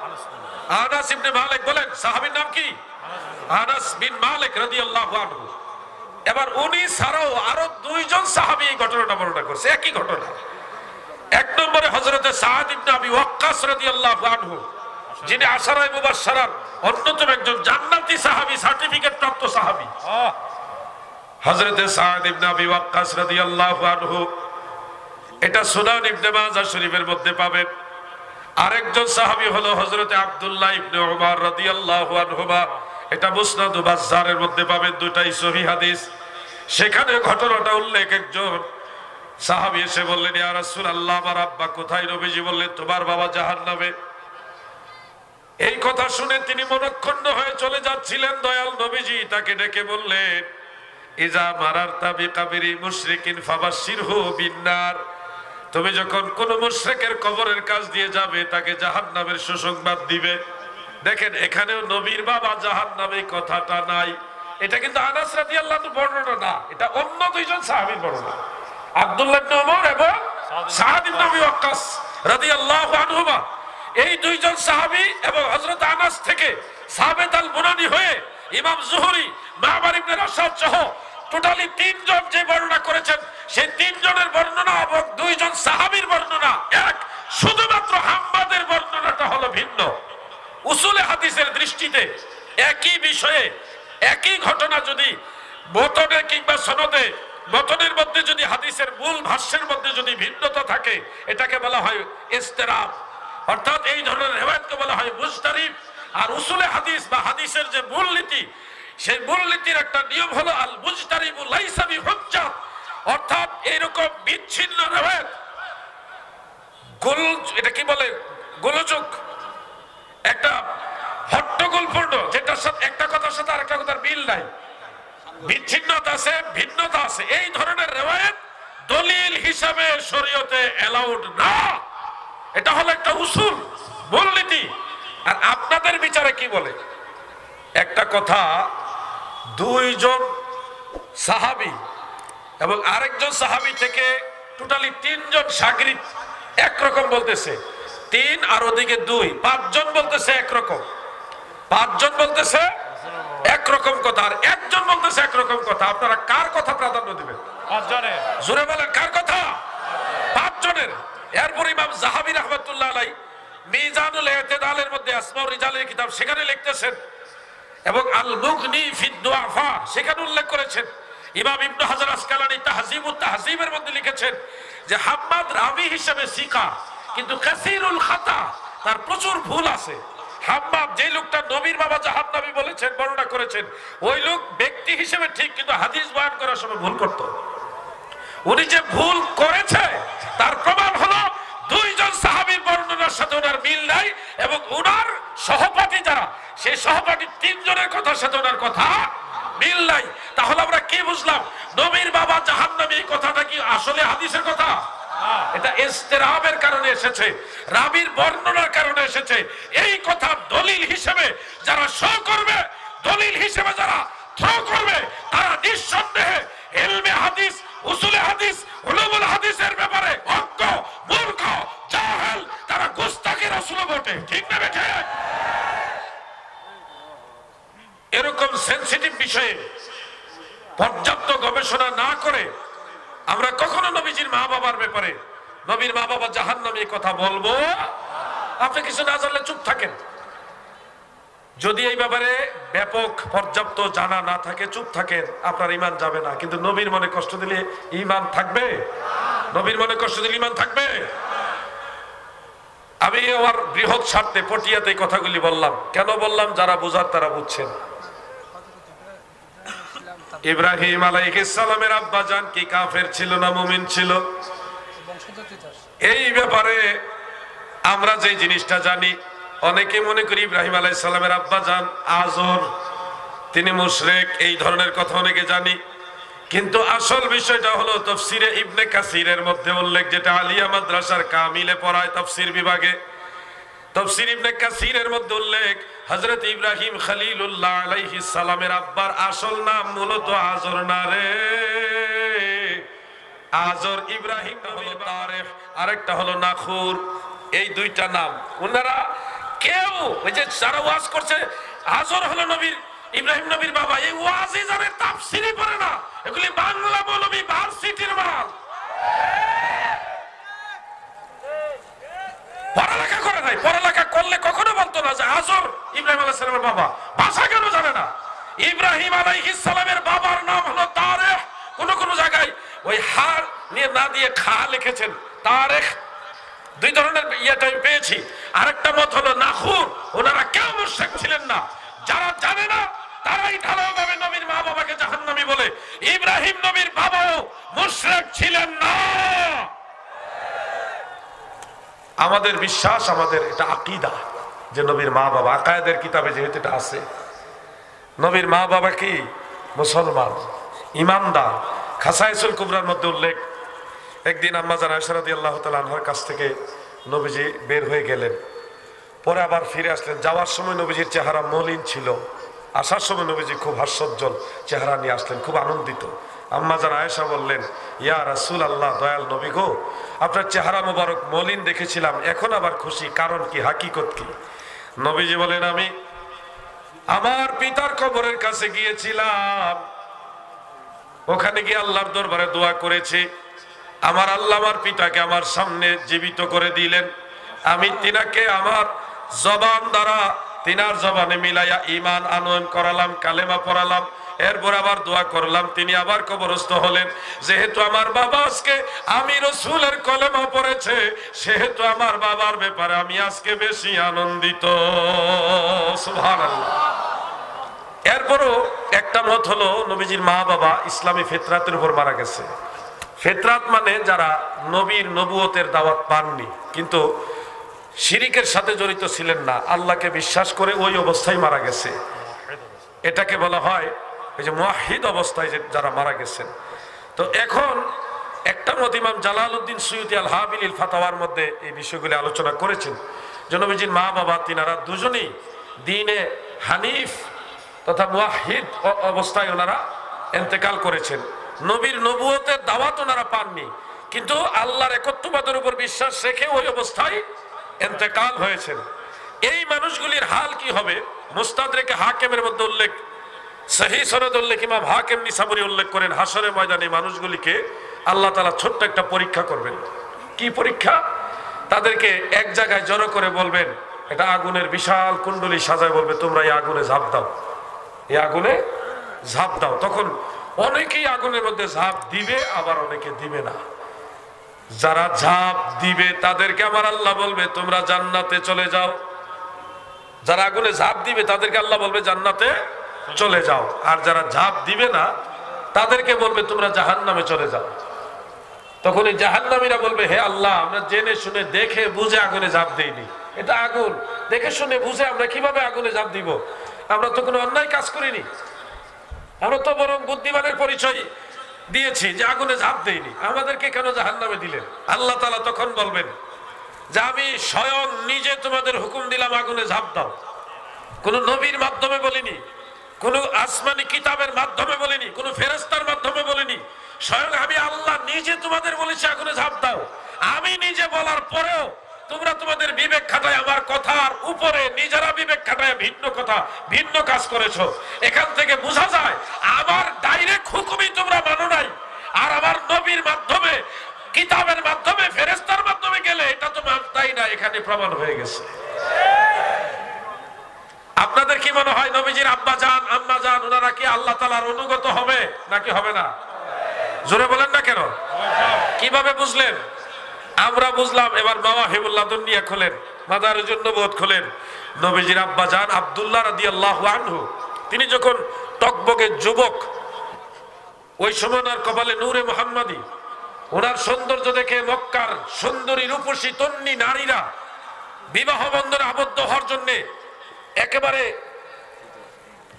আনাস ইবনে মালিক, বলেন সাহাবীর নাম কি? আনাস বিন মালিক রাদিয়াল্লাহু আনহু। এবার উনি ছাড়াও আরো দুইজন সাহাবী এই ঘটনাটা বর্ণনা করছে, একই ঘটনা। এক নম্বরে হযরতে সাদ ইবনে আবি ওয়াক্কাস রাদিয়াল্লাহু আনহু, যিনি আশারায়ে মুবাশশারার অন্যতম একজন জান্নাতি সাহাবী, সার্টিফিকেট প্রাপ্ত সাহাবী। হযরতে সাদ ইবনে আবি ওয়াক্কাস রাদিয়াল্লাহু আনহু, এটা সুনান ইবনে মাজাহ শরীফের মধ্যে পাবেন। আরেকজন সাহাবী হলো হযরতে আব্দুল্লাহ ইবনে উমর রাদিয়াল্লাহু আনহুমা, এটা মুসনাদ বাজ্জারের মধ্যে পাবেন, দুটাই সহিহ হাদিস। সেখানে ঘটনাটা উল্লেখ, একজন সাহাবী এসে বললেন, ইয়া রাসূলুল্লাহ, আমার আব্বা কোথায়? নবীজি বললেন, তোমার বাবা জাহান্নামে। এই কথা শুনে তিনি মনক্ষুণ্ণ হয়ে চলে যাচ্ছিলেন। দয়াল নবীজি তাকে ডেকে বললেন, ইজা মারারতা বিকাবিরি মুশরিকিন ফাবাশশিরহু বিন্নার, তুমি যখন কোন মুশরিকের কবরের কাছ দিয়ে যাবে তাকে জাহান্নামের সুসংবাদ দিবে। দেখেন এখানেও নবীর বাবা জাহান্নামে কথাটা নাই। এটা কিন্তু আনাস রাদিয়াল্লাহু আনহু বর্ণনা না, এটা অন্য দুইজন সাহাবীর বর্ণনা, আব্দুল্লাহ ইবনে ওমর এবং সাদ ইবনে আবি ওয়াক্কাস রাদিয়াল্লাহু আনহুমা। এই দুইজন সাহাবী এবং হযরত আনাস থেকে সাবেত আল বুনানি হয়ে ইমাম জুহরি, মা'মার ইবনে রাশাদ সহ টোটালি তিনজন যে বর্ণনা করেছেন, সেই তিনজনের বর্ণনা এবং দুইজন সাহাবীর বর্ণনা এক। শুধুমাত্র হাম্মাদের বর্ণনাটা হলো ভিন্ন। উসুলে হাদিসের দৃষ্টিতে একই বিষয়ে একই ঘটনা যদি মতনে কিংবা সনদে, মতনের মধ্যে যদি হাদিসের মূল ভাষ্যের মধ্যে যদি ভিন্নতা থাকে, এটাকে বলা হয় ইস্তেরাব, অর্থাৎ এই ধরনের রিওয়ায়াতকে বলা হয় মুজতারিব। আর উসুলে হাদিস বা হাদিসের যে মূলনীতি, সেই মূলনীতির একটা নিয়ম হলো আল মুজতারিবু লাইসা বিহুজ্জাত, অর্থাৎ এইরকম বিচ্ছিন্ন রিওয়ায়াত, এটা কি বলে, গোলযোগ, একটা হট্টগোলপূর্ণ, যেটার সাথে একটা কথার সাথে আরেকটা কথার মিল নাই, বিচ্ছিন্নতা আছে, ভিন্নতা আছে, এই ধরনের রিওয়ায়াত দলিল হিসাবে শরীয়তে এলাউড না। এটা হলো একটা উসুল, মূলনীতি। আর আপনাদের বিচারে কি বলে? একটা কথা দুইজন সাহাবী এবং আরেকজন সাহাবী থেকে টোটালি তিনজন সাগরিদ একরকম বলতেছে, তিন আর ওদিকে দুই, পাঁচজন বলতেছে একরকম, পাঁচজন বলতেছে একরকম কথা, আর একজন বলতেছে একরকম কথা। আপনারা কার কথা প্রাধান্য দিবেন? পাঁচজনের। জোরে বলেন, কার কথা? পাঁচজনের। এরপর ইমাম যাহাবী রাহমাতুল্লাহ আলাইহি মিজানুল ইতিদালের মধ্যে আসমাউ রিজালের কিতাব, সেখানে লিখতেছেন, এবং আল মুগনি ফিদ দুআফা সেখানে উল্লেখ করেছেন। ইমাম ইবনে হাজার আসকালানী তাহযীবুত তাহযীবের মধ্যে লিখেছেন যে হাম্মাদ রাবী হিসেবে সিকা, কিন্তু কাসীরুল খাতা, তার প্রচুর ভুল আছে। হাম্মাদ, যে লোকটা নবীর বাবা জাহান্নামী বলেছেন, বর্ণনা করেছেন, ওই লোক ব্যক্তি হিসেবে ঠিক, কিন্তু হাদিস বয়ান করার সময় ভুল করত। উনি যে ভুল করেছে তার প্রমাণ হলো দুইজন সাহাবীর বর্ণনার সাথে ওনার মিল নাই, এবং ওনার সহপাঠী যারা, সেই সহপাঠী তিনজনের কথার সাথে ওনার কথা মিল নাই। তাহলে আমরা কি বুঝলাম? নবীর বাবা জাহান্নামী কথাটা কি আসলে হাদিসের কথা? এটা ইস্তেরাবের কারণে এসেছে, রাবীর বর্ণনার কারণে এসেছে। এই কথা দলিল হিসেবে যারা শো করবে, দলিল হিসেবে যারা থ্রো করবে, তারা নিঃসন্দেহে ইলমে হাদিস, উসুলে হাদিস, উলুমুল হাদিসের ব্যাপারে অজ্ঞ, মূর্খ, জাহেল, তারা গুস্তাখি রাসূল বটে। ঠিক না বেঠে? এরকম সেনসিটিভ বিষয়ে পর্যাপ্ত গবেষণা না করে আমরা কখনো নবীজির মা বাবার ব্যাপারে, নবীর মা বাবা জাহান্নামী কথা বলবো? আপনি কিছু না জানলে চুপ থাকেন। যদি এই ব্যাপারে ব্যাপক পর্যাপ্ত জানা না থাকে, চুপ থাকেন, আপনার ঈমান যাবে না। কিন্তু নবীর মনে কষ্ট দিলে ঈমান থাকবে? নবীর মনে কষ্ট দিলে ঈমান থাকবে? আমি আমার বৃহৎ স্বার্থে পটিয়াতে এই কথাগুলি বললাম। কেন বললাম? যারা বুঝার তারা বুঝছেন। ইব্রাহিম আলাইহিস সালামের আব্বা জান কি কাফের ছিল না মুমিন ছিল? এই ব্যাপারে আমরা যে জিনিসটা জানি, অনেকে মনে করি ইব্রাহিম আলাইহিস সালামের আব্বা জান আযর তিনি মুশরিক, এই ধরনের কথা অনেকে জানি। কিন্তু আসল বিষয়টা হলো তাফসিরে ইবনে কাসিরের মধ্যে উল্লেখ, যেটা আলিয়া মাদ্রাসার কামিলে পড়ায় তাফসির বিভাগে। তাফসির ইবনে কাসিরের মধ্যে উল্লেখ, হযরত ইব্রাহিম খলিলুল্লাহ আলাইহিস সালামের আব্বার আসল নাম মূলত আজর না রে। আজর ইব্রাহিম হলো তারেখ, আরেকটা হলো নাখুর। এই দুইটা নাম ওনারা কেউ, ওই যে যারা ওয়াজ করছে আজর হলো নবীর, ইব্রাহিম নবীর বাবা, এই ওয়াজই জানে, তাফসিরই পড়ে না। এগুলি বাংলা মৌলবী ভার্সিটির মাল, পড়ালেখা করে নাই। পড়ালেখা করলে কখনো বলতো না যে আজর ইব্রাহিম আলাইহিস সালামের বাবা। ভাষা কেন জানে না? ইব্রাহিম আলাইহিস সালামের বাবার নাম হলো তারেখ। কোন কোন জায়গায় ওই হা নিয়ে না দিয়ে খা লিখেছেন, তারেখ। দুই ধরনের ইয়েটা আমি পেয়েছি। আরেকটা মত হলো নাখুর। ওনারা কেউ মুশরিক ছিলেন না। যারা জানে না তারাই ঢালাওভাবে নবীর মা বাবাকে জাহান্নামী বলে। ইব্রাহিম নবীর বাবাও মুশরিক ছিলেন না। আমাদের বিশ্বাস, আমাদের এটা আকীদা যে নবীর মা বাবা, আকায়েদের কিতাবে যেহেতু এটা আছে, নবীর মা বাবা কি মুসলমান, ইমানদার। খাসায়েসুল কুবরার মধ্যে উল্লেখ, একদিন আম্মা জান আয়েশা রাদিয়াল্লাহু তাআলা আনহার কাছ থেকে নবীজি বের হয়ে গেলেন, পরে আবার ফিরে আসলেন। যাওয়ার সময় নবীজির চেহারা মলিন ছিল, আসার সময় নবীজি খুব হাস্যোজ্জ্বল চেহারা নিয়ে আসলেন, খুব আনন্দিত। আম্মা জান আয়েশা বললেন, ইয়া রাসূলুল্লাহ, দয়াল নবী গো, আপনার চেহারা মোবারক মলিন দেখেছিলাম, এখন আবার খুশি, কারণ কি, হাকিকত কি? নবীজি বলেন, আমি আমার পিতার কবরের কাছে গিয়েছিলাম, ওখানে গিয়ে আল্লাহর দরবারে দোয়া করেছি। আমার আল্লাহ আমার পিতাকে আমার সামনে জীবিত করে দিলেন। আমি তিনাকে আমার জবান দ্বারা তিনার জবানে মিলাইয়া ঈমান আনয়ন করালাম, কালেমা পড়ালাম, এরপর আবার দোয়া করলাম। তিনি আবার কবরস্থ হলেন। যেহেতু আমার বাবা আজকে আমি রাসূলের কলেমা পড়েছে, সেহেতু আমার বাবার ব্যাপারে আমি আজকে বেশি আনন্দিত। সুবহানাল্লাহ। এরপরও একটা মত হলো নবীজির মা বাবা ইসলামী ফিতরাতের উপর মারা গেছে। ফিতরাত মানে যারা নবীর নবুয়তের দাওয়াত পাননি, কিন্তু শিরিকের সাথে জড়িত ছিলেন না, আল্লাহকে বিশ্বাস করে ওই অবস্থায় মারা গেছে, এটাকে বলা হয় এই যে মুওয়াহহিদ অবস্থায় যারা মারা গেছেন। তো এখন একটা মত ইমাম জালালউদ্দিন সুয়ুতী আল হাবিলিল ফাতাওয়ার মধ্যে এই বিষয়গুলি আলোচনা করেছেন যে নবীজির মা বাবা তিনারা দুজনেই দ্বীনে হানিফ তথা মুওয়াহহিদ অবস্থায় ওনারা ইন্তেকাল করেছেন। নবীর নবুয়তের দাওয়াত ওনারা পাননি, কিন্তু আল্লাহর একত্ববাদের উপর বিশ্বাস রেখে ওই অবস্থায় ইন্তেকাল হয়েছেন। এই মানুষগুলির হাল কি হবে? মুস্তাদরেকে হাকিমের মধ্যে উল্লেখ, সহিহ সনদ উল্লেখ, ইমাম হাকিম নিসাবুরি উল্লেখ করেন, হাসরের ময়দানে মানুষগুলিকে আল্লাহ তাআলা ছোট্ট একটা পরীক্ষা করবেন। কি পরীক্ষা? তাদেরকে এক জায়গায় জড়ো করে বলবেন, এটা আগুনের বিশাল কুণ্ডলী সাজায়, বলবে তোমরা এই আগুনে ঝাঁপ দাও, এই আগুনে ঝাঁপ দাও। তখন অনেকেই আগুনের মধ্যে ঝাঁপ দিবে, আবার অনেকে দিবে না। যারা ঝাঁপ দিবে তাদেরকে আমার আল্লাহ বলবে তোমরা জান্নাতে চলে যাও। যারা আগুনে ঝাঁপ দিবে তাদেরকে আল্লাহ বলবে জান্নাতে চলে যাও। আর যারা ঝাঁপ দিবে না তাদেরকে বলবে তোমরা জাহান্নামে চলে যাও। তখন এই জাহান্নামীরা বলবে, হে আল্লাহ, আমরা জেনে শুনে দেখে বুঝে আগুনে ঝাঁপ দেইনি, এটা আগুন, দেখে শুনে বুঝে আমরা কিভাবে আগুনে ঝাঁপ দিব? আমরা তো কোনো অন্যায় কাজ করিনি, আমরা তো বরং বুদ্ধিমানের পরিচয় দিয়েছি যে আগুনে ঝাঁপ দেইনি, আমাদেরকে কেন জাহান্নামে দিলেন? আল্লাহ তাআলা তখন বলবেন যে আমি স্বয়ং নিজে তোমাদের হুকুম দিলাম আগুনে ঝাঁপ দাও। কোন নবীর মাধ্যমে বলিনি, কোন আসমানি কিতাবের মাধ্যমে বলিনি, কোন ফেরেশতার মাধ্যমে বলিনি, স্বয়ং আমি আল্লাহ নিজে তোমাদের বলেছি আগুনে ঝাঁপ দাও। আমি নিজে বলার পরেও তোমরা তোমাদের বিবেক খাটায় আমার কথার উপরে নিজেরা বিবেক খাটায় ভিন্ন কথা, ভিন্ন কাজ করেছো। এখান থেকে বোঝা যায় আমার ডাইরেক্ট হুকুমই তোমরা মানো নাই, আর আমার নবীর মাধ্যমে, কিতাবের মাধ্যমে, ফেরেশতার মাধ্যমে গেলে এটা তো মানতাই না। এখানে প্রমাণ হয়ে গেছে। আপনাদের কি মনে হয় নবীজির আব্বা জান, আম্মা জান, ওনারা কি আল্লাহ তাআলার অনুগত হবে নাকি হবে না? জোরে বলেন না কেন? কিভাবে বুঝলেন? আমরা বুঝলাম। এবার মাওয়াহিবুল লাদুনিয়া খোলেন, মাদারিজুন নবুওয়াত খোলেন। নবীজির আব্বা জান আব্দুল্লাহ রাদিয়াল্লাহু আনহু, তিনি যখন টকবকে যুবক, ওই সময় ওনার কপালে নূরে মুহাম্মাদি, ওনার সৌন্দর্য দেখে মক্কার সুন্দরী রূপসী তন্নী নারীরা বিবাহ বন্ধনে আবদ্ধ হওয়ার জন্য একেবারে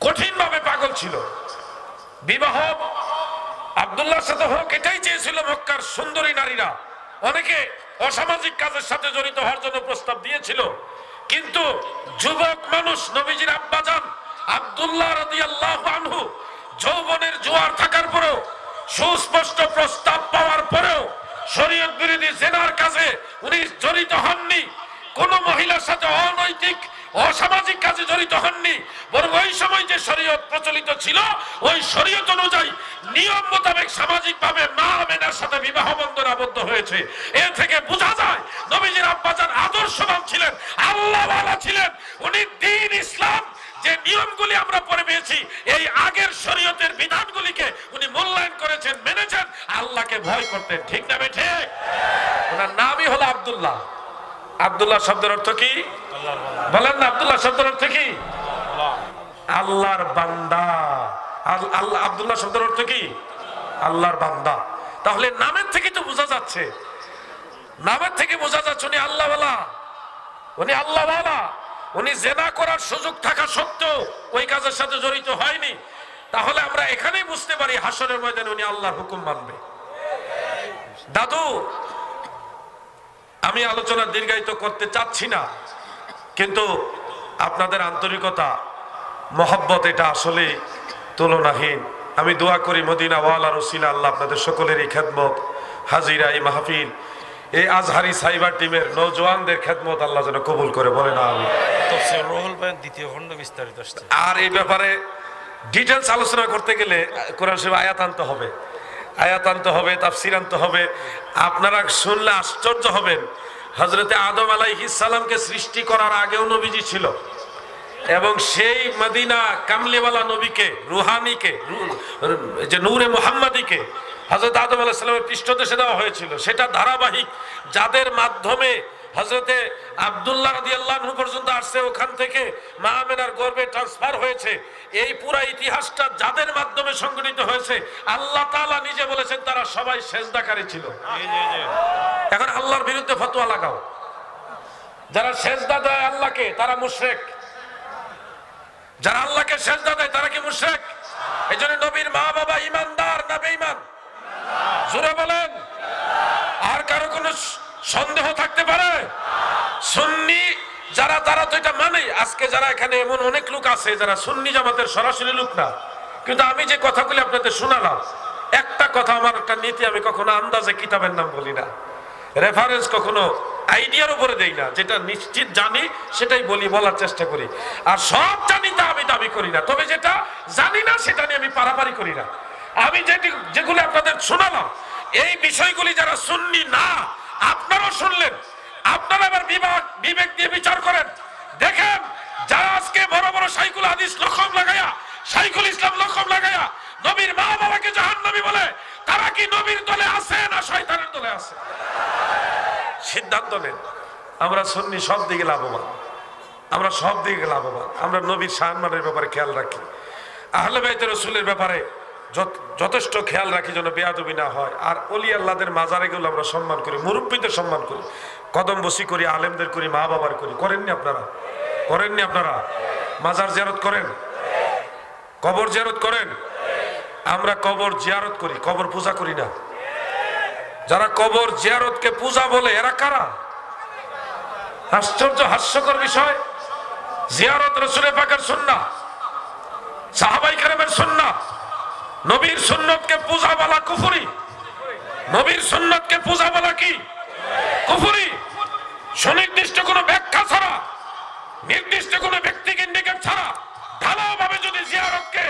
কঠিনভাবে পাগল ছিল। বিবাহ আব্দুল্লাহর সাথে হোক এটাই চেয়েছিল মক্কার সুন্দরী নারীরা। অনেকে অসামাজিক কাজের সাথে জড়িত হওয়ার জন্য প্রস্তাব দিয়েছিল, কিন্তু যুবক মানুষ নবীজির আব্বাজান আব্দুল্লাহ রাদিয়াল্লাহু আনহু যৌবনের জোয়ার থাকার পরেও, সুস্পষ্ট প্রস্তাব পাওয়ার পরেও শরীয়ত বিরোধী জেনার কাজে উনি জড়িত হননি। কোন মহিলার সাথে অনৈতিক অসামাজিক কাজে জড়িত হননি, বরং ওই সময় যে শরীয়ত প্রচলিত ছিল ওই শরীয়ত অনুযায়ী নিয়ম মোতাবেক সামাজিক ভাবে মা আমেনার সাথে বিবাহ বন্ধনে আবদ্ধ হয়েছে। এ থেকে বোঝা যায় নবীজির আব্বাজান আদর্শবান ছিলেন, আল্লাহওয়ালা ছিলেন। উনি দ্বীন ইসলাম যে নিয়মগুলি আমরা পড়ে পেয়েছি, এই আগের শরীয়তের বিধানগুলিকে উনি মূল্যায়ন করেছেন, মেনেছেন, আল্লাহকে ভয় করতেন। ঠিক না বেঠে? ওনার নামই হলো আব্দুল্লাহ। আব্দুল্লাহ শব্দের অর্থ কি বলেন না? আব্দুল্লাহ শব্দের অর্থ কি? আল্লাহর বান্দা। আল্লাহ আব্দুল্লাহ শব্দের অর্থ কি? আল্লাহর বান্দা। তাহলে নামের থেকে তো বোঝা যাচ্ছে, নামের থেকে বোঝা যাচ্ছে উনি আল্লাহওয়ালা, উনি আল্লাহওয়ালা। উনি জেনা করার সুযোগ থাকা সত্ত্বেও ওই কাজের সাথে জড়িত হয়নি। তাহলে আমরা এখানেই বুঝতে পারি হাসরের ময়দানে উনি আল্লাহর হুকুম মানবে। দাদু, আমি আলোচনা দীর্ঘায়িত করতে চাচ্ছি না, কিন্তু আপনাদের আন্তরিকতা, মহব্বত, এটা আসলে তুলনাহীন। আমি দোয়া করি মদিনা ওয়ালা রসিলা আল্লাহ আপনাদের সকলেরই খেদমত, হাজিরা, এই মাহফিল, এই আজহারি সাইবার টিমের নওজোয়ানদের খেদমত আল্লাহ যেন কবুল করে। বলেন আমিন। তাফসীর রুহুল বায়ান দ্বিতীয় খণ্ড বিস্তারিত আসছে। আর এই ব্যাপারে ডিটেলস আলোচনা করতে গেলে কোরআন শরীফ আয়াত আনতে হবে, আয়াত আনতে হবে, তাফসীর আনতে হবে। আপনারা শুনলে আশ্চর্য হবেন, হযরতে আদম আলাইহিস সালামকে সৃষ্টি করার আগেও নবীজি ছিল, এবং সেই মদিনা কামলিওয়ালা নবীকে, রুহানিকে, যে নূরে মুহাম্মাদিকে হযরত আদম আলাইহিস সালামের পৃষ্ঠদেশে দেওয়া হয়েছিল। সেটা ধারাবাহিক, যাদের মাধ্যমে হযরতে আব্দুল্লাহ রাদিয়াল্লাহু আনহু পর্যন্ত আসছে, ওখান থেকে মা আমেনার গর্ভে ট্রান্সফার হয়েছে। এই পুরা ইতিহাসটা যাদের মাধ্যমে সংগঠিত হয়েছে, আল্লাহ তাআলা নিজে বলেছেন তারা সবাই সেজদাকারী ছিল। এখন আল্লাহর বিরুদ্ধে ফতোয়া লাগাও, যারা সেজদা দেয় আল্লাহকে তারা মুশরিক, যারা আল্লাহকে সেজদা দেয় তারা কি মুশরিক? এজন্য নবীর মা বাবা ঈমানদার না বেঈমান? জোরে বলেন। আর কারো কোনো সন্দেহ থাকতে পারে? সুন্নি যারা, তারা তো এটা মানে। আজকে যারা এখানে এমন অনেক লোক আছে যারা সুন্নি জামাতের সরাসরি লোক না, কিন্তু আমি যে কথাগুলি আপনাদের শোনালাম, একটা কথা, আমার একটা নীতি, আমি কখনো আন্দাজে কিতাবের নাম বলি না, রেফারেন্স কখনো আইডিয়ার উপরে দেই না। যেটা নিশ্চিত জানি সেটাই বলি, বলার চেষ্টা করি। আর সব জানি তা আমি দাবি করি না, তবে যেটা জানি না সেটা নিয়ে আমি পারাপারি করি না। আমি যেগুলি আপনাদের শোনালাম, এই বিষয়গুলি যারা সুন্নি না, আপনারাও শুনলেন, আপনারা আবার বিবেক দিয়ে বিচার করেন। দেখেন, যারা আজকে বড় বড় শাইখুল হাদিস লকব লাগায়া, শাইখুল ইসলাম লকব লাগায়া নবীর মা বাবাকে জাহান্নামী বলে, তারা কি নবীর দলে আছে না শয়তানের দলে আছে? সিদ্ধান্ত নেন। আমরা সুন্নি সব দিকে লাভবান, আমরা সব দিকে লাভবান। আমরা নবীর সম্মানের ব্যাপারে খেয়াল রাখি, আহলে বাইত রাসূলের ব্যাপারে যথেষ্ট খেয়াল রাখি যেন বেয়াদবি না হয়। আর ওলি আল্লাহদের মাজারে গেলে আমরা সম্মান করি, মুরব্বীদের সম্মান করি, কদম বসি করি, আলেমদের করি, মা বাবার করি। করেননি আপনারা? করেননি আপনারা? মাজার জিয়ারত করেন, কবর জিয়ারত করেন? আমরা কবর জিয়ারত করি, কবর পূজা করি না। যারা কবর জিয়ারতকে পূজা বলে এরা কারা? আশ্চর্য, হাস্যকর বিষয়। জিয়ারত রাসূলের পাকের সুন্নাহ, সাহাবায়ে কেরামের সুন্নাহ। নবীর সুন্নতকে পূজা বলা কুফরি, নবীর সুন্নতকে পূজা বলা কি কুফরি। সুনির্দিষ্ট কোনো ব্যাখ্যা ছাড়া, নির্দিষ্ট কোনো ব্যক্তিকে ইন্ডিকেট ছাড়া ঢালাওভাবে যদি জিয়ারতকে,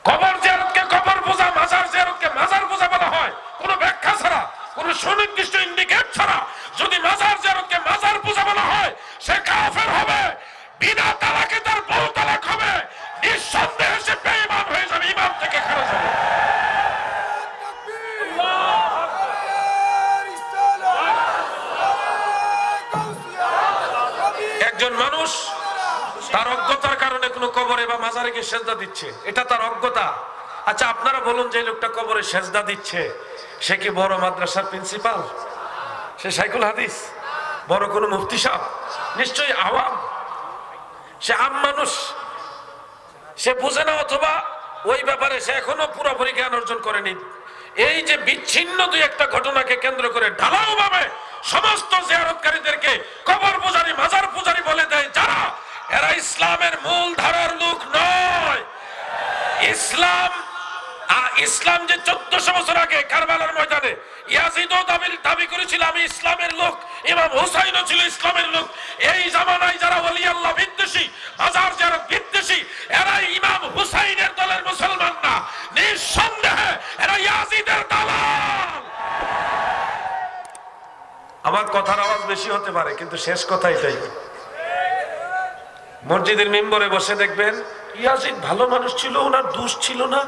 কবর জিয়ারতকে কবর পূজা, মাজার জিয়ারতকে মাজার পূজা বলা হয়, কোনো ব্যাখ্যা ছাড়া, কোনো সুনির্দিষ্ট ইন্ডিকেট ছাড়া যদি মাজার জিয়ারতকে মাজার পূজা বলা হয়, সে কাফের হবে। বিনা তালাকে তার বহু তালাক হবে, নিঃসন্দেহে সে বেঈমান হয়ে যাবে, ঈমান থেকে খারিজ হবে। একজন মানুষ তার অজ্ঞতার কারণে কোনো কবরে বা মাজারে গিয়ে সেজদা দিচ্ছে, এটা তার অজ্ঞতা। আচ্ছা, আপনারা বলুন, যে লোকটা কবরে সেজদা দিচ্ছে সে কি বড় মাদ্রাসার প্রিন্সিপাল? সে শাইখুল হাদিস? বড় কোনো মুফতি সাহেব? নিশ্চয়ই আওয়াম। সে আম মানুষ, সে বুঝে না, অথবা ওই ব্যাপারে সে এখনো পুরোপুরি জ্ঞান অর্জন করেনি। এই যে বিচ্ছিন্ন দুই একটা ঘটনাকে কেন্দ্র করে ঢালাও ভাবে সমস্ত জিয়ারতকারীদেরকে কবর পূজারী, মাজার পূজারী বলে দেয় যারা, এরা ইসলামের মূল ধারার লোক নয়। ইসলাম যে 1400 বছর আগে কারবালার ময়দানে ইয়াজিদও দাবি করেছিল আমি ইসলামের লোক, ইমাম হুসাইনও ছিল ইসলামের লোক। এই জামানায় যারা ওলি আল্লাহ বিদ্বেষী, মাজার জিয়ারত বিদ্বেষী, এরা ইমাম হুসাইনের দলের মুসলমান না, নিঃসন্দেহে এরা ইয়াজিদের দালাল। আমার কথার আওয়াজ বেশি হতে পারে, কিন্তু শেষ কথা এটাই। মসজিদের মিম্বরে বসে দেখবেন ইয়াজিদ ভালো মানুষ ছিল, ওনার দোষ ছিল না,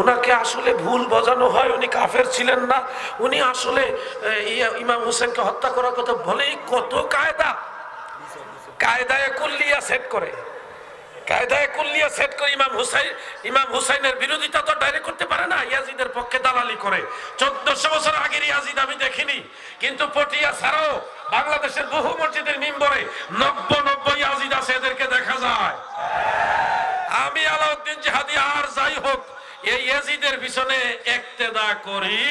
ওনাকে আসলে ভুল বোঝানো হয়, উনি কাফের ছিলেন না, উনি আসলে ইমাম হোসেনকে হত্যা করার কথা বলেই কত কায়দায় কুল্লিয়া সেট করে, ইমাম হুসাইনের বিরোধিতা তো ডাইরেক্ট করতে পারে না, ইয়াজিদের পক্ষে দালালি করে। 1400 বছর আগের ইয়াজিদ আমি দেখিনি, কিন্তু পটিয়া ছাড়াও বাংলাদেশের বহু মসজিদের মিম্বরে 90 ইয়াজিদ আছে, এদেরকে দেখা যায়। আমি আলাউদ্দিন জিহাদি আর যাই হোক এই ইয়াজিদের পিছনে ইক্তেদা করি,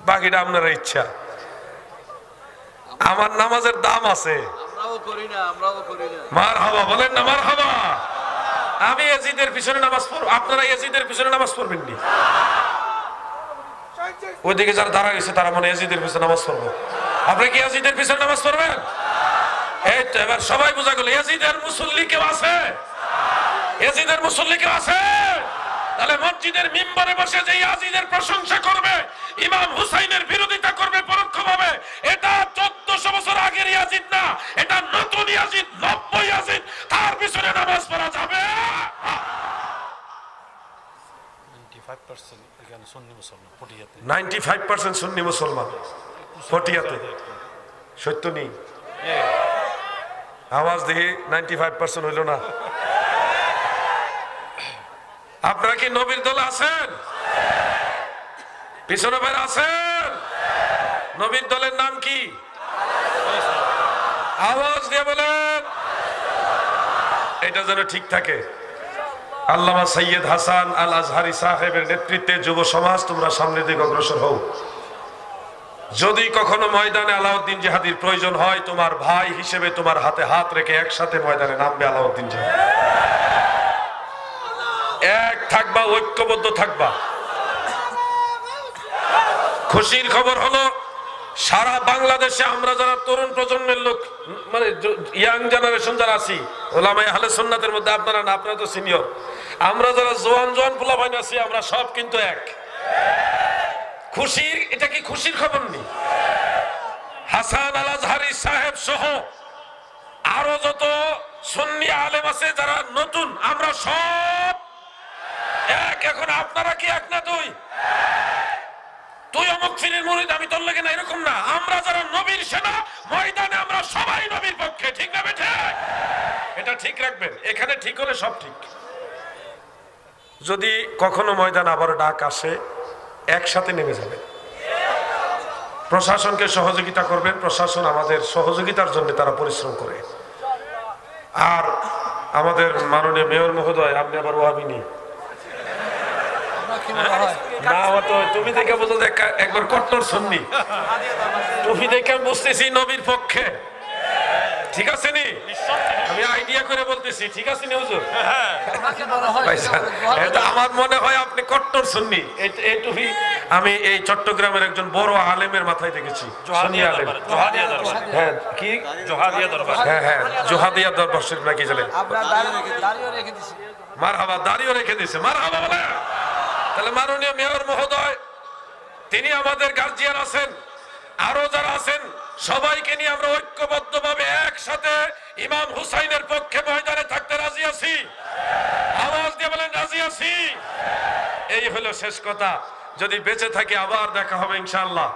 বাকিটা আপনারা ইচ্ছা। আমার নামাজের দাম আছে, মারহাবা বলেন না, মারহাবা। আমি ইয়াজিদের পিছনে নামাজ পড়ব, আপনারা ইয়াজিদের পিছনে নামাজ পড়বেন নি? ওইদিকে যারা দাঁড়া গেছে তারা মনে ইয়াজিদের পিছনে নামাজ পড়বো, আপনি কি ইয়াজিদের পিছনে নামাজ পড়বেন? এই তো এবার সবাই বোঝা গেল ইয়াজিদের মুসল্লি কেউ আছে? ইয়াজিদের মুসল্লি কেউ আছে? তাহলে মসজিদের মিম্বরে বসে যে ইয়াজিদের প্রশংসা করবে, ইমাম হুসাইনের বিরোধিতা করবে পরোক্ষভাবে, এটা 1400 বছর আগের ইয়াজিদ না, এটা নতুন ইয়াজিদ, 90 ইয়াজিদ। তার পিছনে নামাজ পড়া যাবে? 95% সুন্নি মুসলমান পটিয়াতে। সত্য নেই? আওয়াজ দেখি 95% হইল না। আপনারা কি নবীর দলে আছেন? পিছনে বাইরে আছেন? নবীর দলের নাম কি? আওয়াজ দিয়ে বলেন, এটা যেন ঠিক থাকে। আল্লামা সৈয়দ হাসান আল আজহারি সাহেবের নেতৃত্বে যুব সমাজ তোমরা সামনের দিকে অগ্রসর হও। যদি কখনো ময়দানে আলাউদ্দিন জিহাদির প্রয়োজন হয়, তোমার ভাই হিসেবে তোমার হাতে হাত রেখে একসাথে ময়দানে নামবে আলাউদ্দিন জিহাদি। এক থাকবা, ঐক্যবদ্ধ থাকবা। খুশির খবর হলো সারা বাংলাদেশে আমরা যারা তরুণ প্রজন্মের লোক, মানে ইয়াং জেনারেশন যারা আছি, ওলামায়ে আহলে সুন্নাতের মধ্যে আপনারা না, আপনারা তো সিনিয়র, আমরা যারা জোয়ান পোলাপাইন আছি, আমরা সব কিন্তু এক। খুশির, এটা কি খুশির খবর নেই? হাসান আল আজহারি সাহেব সহ আরো যত সুন্নি আলেম আছে যারা নতুন, আমরা সব এক। এখন আপনারা কি এক না তুই? তুই অমুক ফিরের মুরিদ, আমি তোর লাগে না, এরকম না। আমরা যারা নবীর সেনা, ময়দানে আমরা সবাই নবীর পক্ষে, ঠিক না বেঠে? এটা ঠিক রাখবেন, এখানে ঠিক হলে সব ঠিক। যদি কখনো ময়দান আবার ডাক আসে, একসাথে নেমে যাবেন। প্রশাসনকে সহযোগিতা করবেন, প্রশাসন আমাদের সহযোগিতার জন্য তারা পরিশ্রম করে। আর আমাদের মাননীয় মেয়র মহোদয়, আপনি আবার ওয়াবিনি না, তুমি দেখে বোঝো যে একবার কট্টর সুন্নি, তুমি দেখে বুঝতেছি নবীর পক্ষে, ঠিক আছে নি? আমি আইডিয়া করে বলতেছি, ঠিক আছে নি হুজুর? আমার মনে হয় আপনি কট্টর সুন্নি। এইটুকুই আমি এই চট্টগ্রামের একজন বড় আলেমের মাথায় দেখেছি, হ্যাঁ কি হ্যাঁ জোহাদিয়া দরবার শরীফ নাকি জানেন? মারহাবা, দাড়িও রেখে দিয়েছে, মারহাবা বলে। তাহলে মাননীয় মেয়র মহোদয়, তিনি আমাদের গার্জিয়ান আছেন, আরো যারা আছেন, সবাইকে নিয়ে আমরা ঐক্যবদ্ধভাবে একসাথে ইমাম হুসাইনের পক্ষে ময়দানে থাকতে রাজি আছি। আওয়াজ দিয়ে বলেন রাজি আছি। এই হলো শেষ কথা। যদি বেঁচে থাকি আবার দেখা হবে ইনশাআল্লাহ,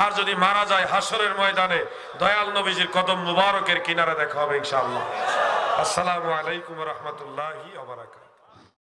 আর যদি মারা যায় হাসরের ময়দানে দয়াল নবীজির কদম মুবারকের কিনারে দেখা হবে ইনশাআল্লাহ। আসসালামু আলাইকুম ওয়া রাহমাতুল্লাহি ওয়া বারাকাতুহু।